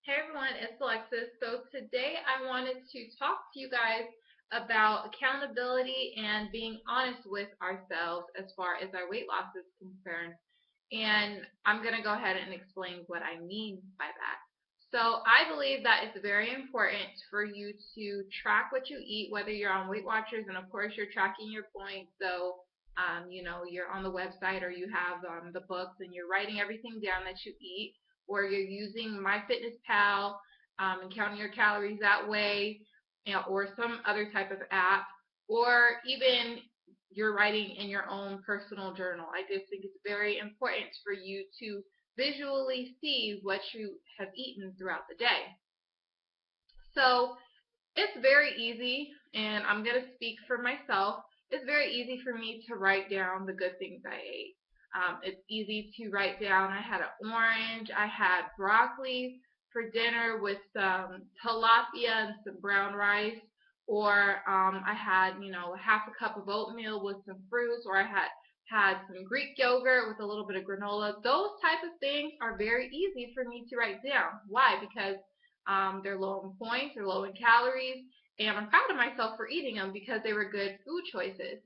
Hey everyone, it's Alexis. So today I wanted to talk to you guys about accountability and being honest with ourselves as far as our weight loss is concerned. And I'm going to go ahead and explain what I mean by that. So I believe that it's very important for you to track what you eat, whether you're on Weight Watchers and of course you're tracking your points. So you're on the website or you have the books and you're writing everything down that you eat, or you're using MyFitnessPal and counting your calories that way, or some other type of app, or even you're writing in your own personal journal. I just think it's very important for you to visually see what you have eaten throughout the day. So it's very easy, and I'm going to speak for myself. It's very easy for me to write down the good things I ate. It's easy to write down I had an orange, I had broccoli for dinner with some tilapia and some brown rice, or I had, half a cup of oatmeal with some fruits, or I had some Greek yogurt with a little bit of granola. Those type of things are very easy for me to write down. Why? Because they're low in points, they're low in calories, and I'm proud of myself for eating them because they were good food choices.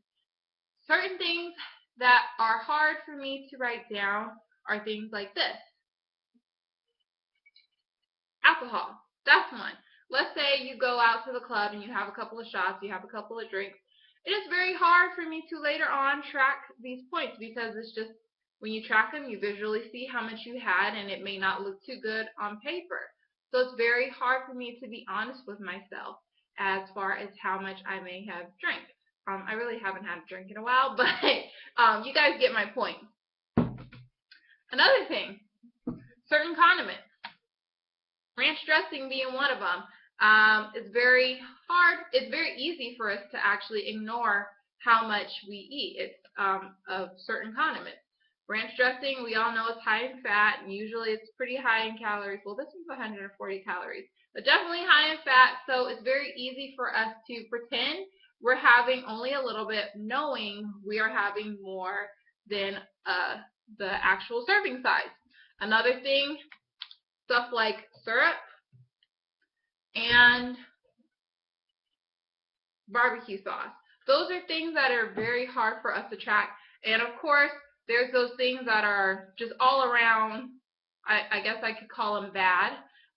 Certain things that are hard for me to write down are things like this. Alcohol. That's one. Let's say you go out to the club and you have a couple of shots, you have a couple of drinks. It is very hard for me to later on track these points because it's just, when you track them, you visually see how much you had and it may not look too good on paper. So it's very hard for me to be honest with myself as far as how much I may have drank. I really haven't had a drink in a while, but you guys get my point. Another thing, certain condiments, ranch dressing being one of them. It's very hard. It's very easy for us to actually ignore how much we eat. It's of certain condiments. Ranch dressing, we all know it's high in fat, and usually it's pretty high in calories. Well, this one's 140 calories, but definitely high in fat, so it's very easy for us to pretend we're having only a little bit, knowing we are having more than the actual serving size. Another thing, stuff like syrup and barbecue sauce. Those are things that are very hard for us to track. And of course, there's those things that are just all around, I guess I could call them bad.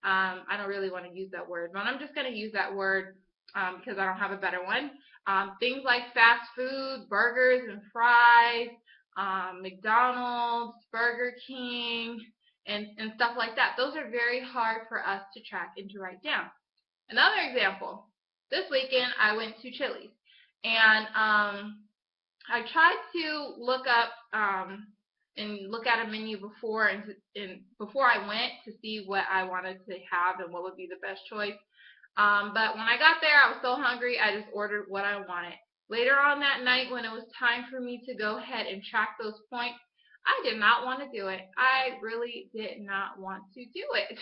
I don't really want to use that word, but I'm just going to use that word because I don't have a better one. Things like fast food, burgers and fries, McDonald's, Burger King, and stuff like that. Those are very hard for us to track and to write down. Another example, this weekend I went to Chili's, and I tried to look up and look at a menu before I went to see what I wanted to have and what would be the best choice. But when I got there, I was so hungry, I just ordered what I wanted. Later on that night, when it was time for me to go ahead and track those points, I did not want to do it. I really did not want to do it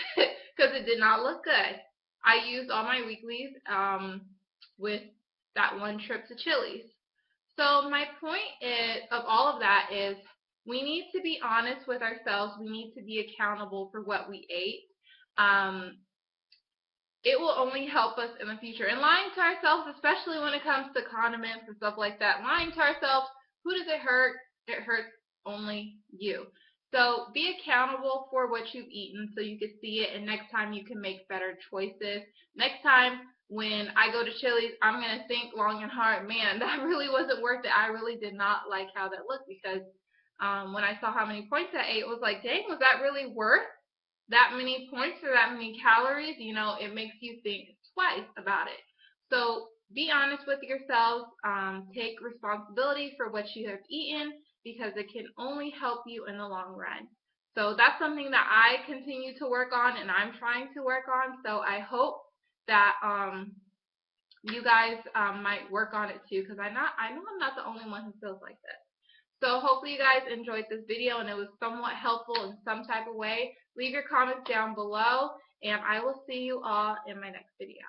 because it did not look good. I used all my weeklies with that one trip to Chili's. So my point of all of that is we need to be honest with ourselves. We need to be accountable for what we ate. It will only help us in the future. And lying to ourselves, especially when it comes to condiments and stuff like that, lying to ourselves, who does it hurt? It hurts only you. So be accountable for what you've eaten so you can see it, and next time you can make better choices. Next time when I go to Chili's, I'm going to think long and hard, man, that really wasn't worth it. I really did not like how that looked, because when I saw how many points I ate, it was like, dang, was that really worth that many points or that many calories? It makes you think twice about it. So be honest with yourselves. Take responsibility for what you have eaten, because it can only help you in the long run. So that's something that I continue to work on, and I'm trying to work on. So I hope that you guys might work on it too, because I know I'm not the only one who feels like this. So hopefully you guys enjoyed this video and it was somewhat helpful in some type of way. Leave your comments down below, and I will see you all in my next video.